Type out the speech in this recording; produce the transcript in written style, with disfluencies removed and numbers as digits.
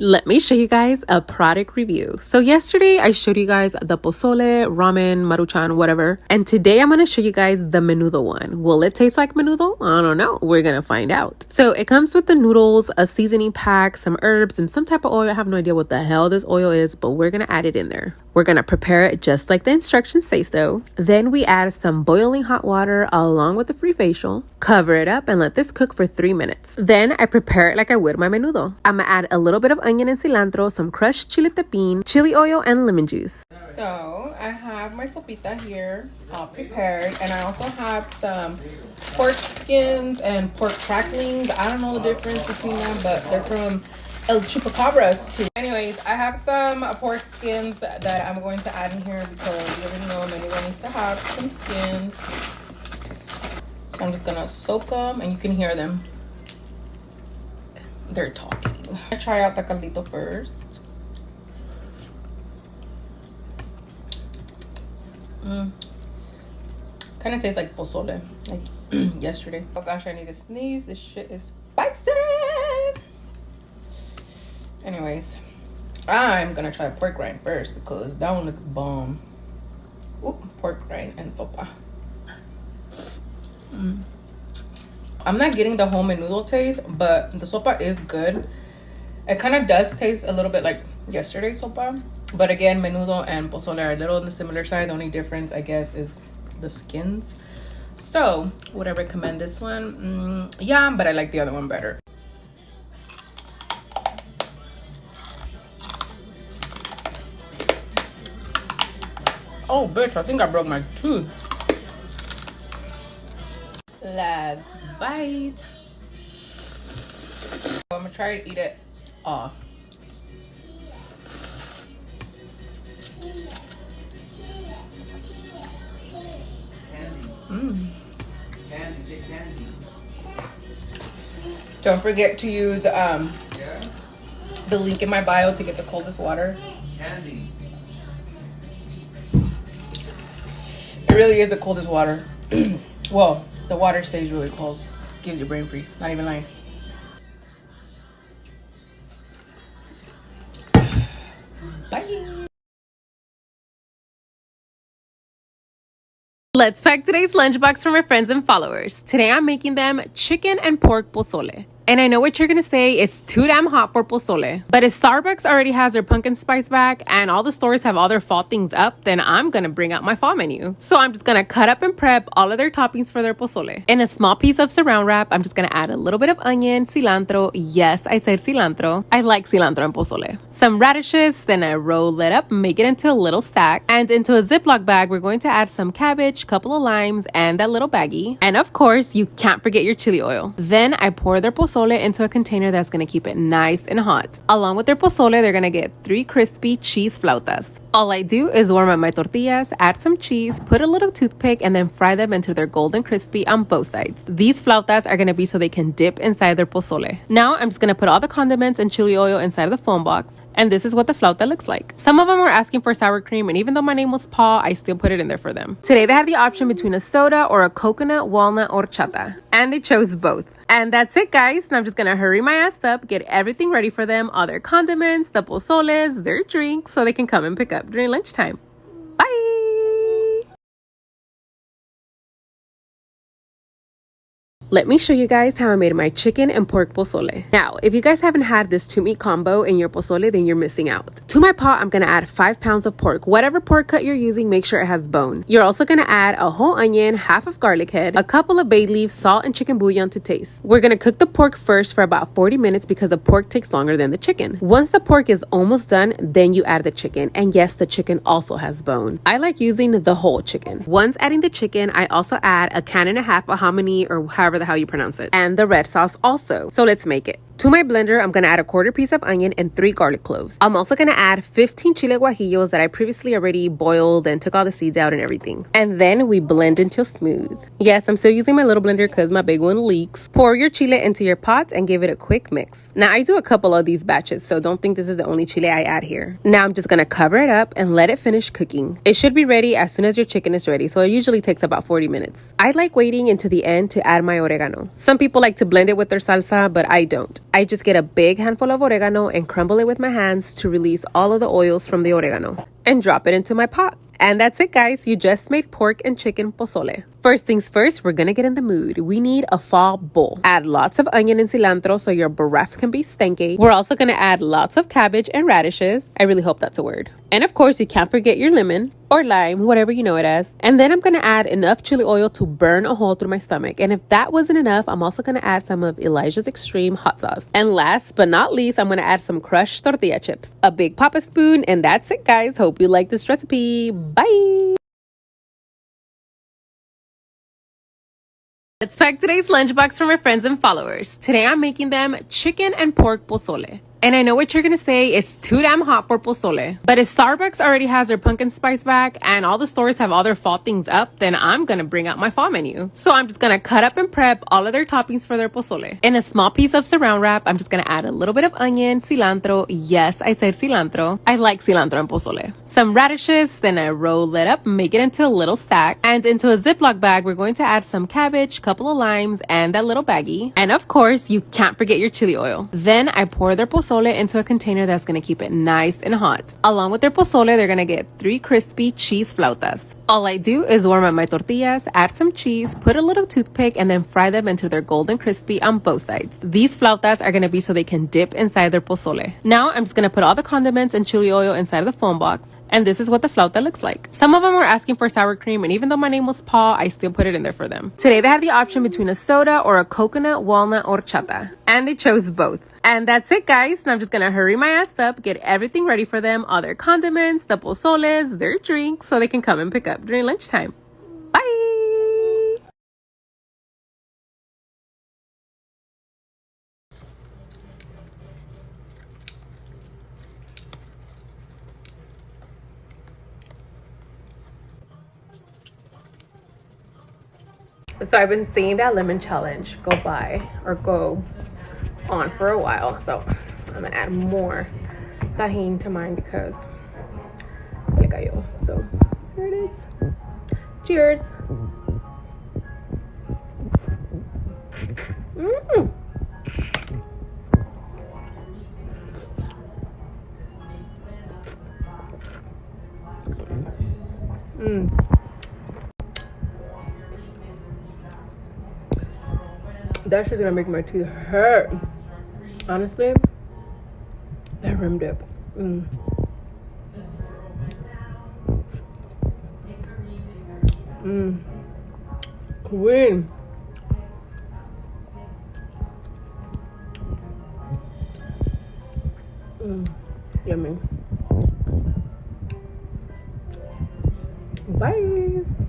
Let me show you guys a product review. So yesterday I showed you guys the pozole, ramen, maruchan, whatever. And today I'm going to show you guys the menudo one. Will it taste like menudo? I don't know. We're going to find out. So it comes with the noodles, a seasoning pack, some herbs, and some type of oil. I have no idea what the hell this oil is, but we're going to add it in there. We're going to prepare it just like the instructions say so. Then we add some boiling hot water along with the free facial. Cover it up and let this cook for 3 minutes. Then I prepare it like I would my menudo. I'm going to add a little bit of onion and cilantro, some crushed chile tepin, chili oil, and lemon juice. So I have my sopita here all prepared, and I also have some pork skins and pork cracklings. I don't know the difference between them, but they're from El Chupacabras too. Anyways, I have some pork skins that I'm going to add in here because you already know menudo needs to have some skins. So I'm just gonna soak them, and you can hear them. They're talking. I'm gonna try out the caldito first. Kind of tastes like pozole, like yesterday. Oh gosh, I need to sneeze. This shit is spicy. Anyways, I'm gonna try pork rind first because that one looks bomb. Ooh, pork rind and sopa. I'm not getting the whole menudo taste, but the sopa is good. It kind of does taste a little bit like yesterday's sopa, but again, menudo and pozole are a little on the similar side. The only difference, I guess, is the skins. So would I recommend this one? Yeah, but I like the other one better. Oh bitch, I think I broke my tooth. Last bite. I'm gonna try to eat it off. Candy. Don't forget to use the link in my bio to get the coldest water. Candy. It really is the coldest water. Well, the water stays really cold. Gives you brain freeze. Not even lying. Bye. Let's pack today's lunchbox for my friends and followers. Today I'm making them chicken and pork pozole. And I know what you're gonna say, it's too damn hot for pozole. But if Starbucks already has their pumpkin spice back and all the stores have all their fall things up, then I'm gonna bring out my fall menu. So I'm just gonna cut up and prep all of their toppings for their pozole. In a small piece of saran wrap, I'm just gonna add a little bit of onion, cilantro. Yes, I said cilantro. I like cilantro in pozole. Some radishes, then I roll it up, make it into a little stack. And into a Ziploc bag, we're going to add some cabbage, couple of limes, and that little baggie. And of course, you can't forget your chili oil. Then I pour their pozole into a container that's going to keep it nice and hot. Along with their pozole, they're going to get 3 crispy cheese flautas. All I do is warm up my tortillas, add some cheese, put a little toothpick, and then fry them until they're golden crispy on both sides. These flautas are going to be so they can dip inside their pozole. Now I'm just going to put all the condiments and chili oil inside of the foam box. And this is what the flauta looks like. Some of them were asking for sour cream, and even though my name was Paul, I still put it in there for them. Today they had the option between a soda or a coconut walnut horchata, and they chose both. And that's it, guys. Now I'm just gonna hurry my ass up, get everything ready for them, all their condiments, the pozoles, their drinks, so they can come and pick up during lunchtime. Bye! Let me show you guys how I made my chicken and pork pozole. Now, if you guys haven't had this 2-meat combo in your pozole, then you're missing out. To my pot, I'm gonna add 5 pounds of pork. Whatever pork cut you're using, make sure it has bone. You're also gonna add a whole onion, half of garlic head, a couple of bay leaves, salt, and chicken bouillon to taste. We're gonna cook the pork first for about 40 minutes because the pork takes longer than the chicken. Once the pork is almost done, then you add the chicken. And yes, the chicken also has bone. I like using the whole chicken. Once adding the chicken, I also add a can and a half of hominy, or however the hell you pronounce it, and the red sauce also. So let's make it. To my blender, I'm gonna add a 1/4 piece of onion and 3 garlic cloves. I'm also gonna add 15 chile guajillos that I previously already boiled and took all the seeds out and everything. And then we blend until smooth. Yes, I'm still using my little blender because my big one leaks. Pour your chile into your pot and give it a quick mix. Now I do a couple of these batches, so don't think this is the only chile I add here. Now I'm just gonna cover it up and let it finish cooking. It should be ready as soon as your chicken is ready, so it usually takes about 40 minutes. I like waiting into the end to add my oregano. Some people like to blend it with their salsa, but I don't. I just get a big handful of oregano and crumble it with my hands to release all of the oils from the oregano and drop it into my pot. And that's it, guys. You just made pork and chicken pozole. First things first, we're gonna get in the mood. We need a fall bowl. Add lots of onion and cilantro so your breath can be stanky. We're also gonna add lots of cabbage and radishes. I really hope that's a word. And of course, you can't forget your lemon or lime, whatever you know it as. And then I'm gonna add enough chili oil to burn a hole through my stomach. And if that wasn't enough, I'm also gonna add some of Elijah's Extreme hot sauce. And last but not least, I'm gonna add some crushed tortilla chips, a big papa spoon, and that's it, guys. Hope you like this recipe. Bye! Let's pack today's lunchbox for my friends and followers. Today I'm making them chicken and pork pozole. And I know what you're gonna say, it's too damn hot for pozole. But if Starbucks already has their pumpkin spice bag and all the stores have all their fall things up, then I'm gonna bring out my fall menu. So I'm just gonna cut up and prep all of their toppings for their pozole. In a small piece of saran wrap, I'm just gonna add a little bit of onion, cilantro. Yes, I said cilantro. I like cilantro in pozole. Some radishes, then I roll it up, make it into a little stack. And into a Ziploc bag, we're going to add some cabbage, couple of limes, and that little baggie. And of course, you can't forget your chili oil. Then I pour their pozole into a container that's gonna keep it nice and hot. Along with their pozole, they're gonna get 3 crispy cheese flautas. All I do is warm up my tortillas, add some cheese, put a little toothpick, and then fry them until they're golden crispy on both sides. These flautas are gonna be so they can dip inside their pozole. Now I'm just gonna put all the condiments and chili oil inside of the foam box. And this is what the flauta looks like. Some of them were asking for sour cream, and even though my name was Paul, I still put it in there for them. Today they had the option between a soda or a coconut walnut horchata, and they chose both. And that's it, guys. Now I'm just gonna hurry my ass up, get everything ready for them, all their condiments, the pozoles, their drinks, so they can come and pick up during lunchtime. Bye! So I've been seeing that lemon challenge go on for a while. So I'm gonna add more tahini to mine because se le cayó. So here it is. Cheers. Mm. Mm. That shit's gonna make my teeth hurt. Honestly, that rim dip. Mm. Mm. Queen. Mm. Yummy. Bye.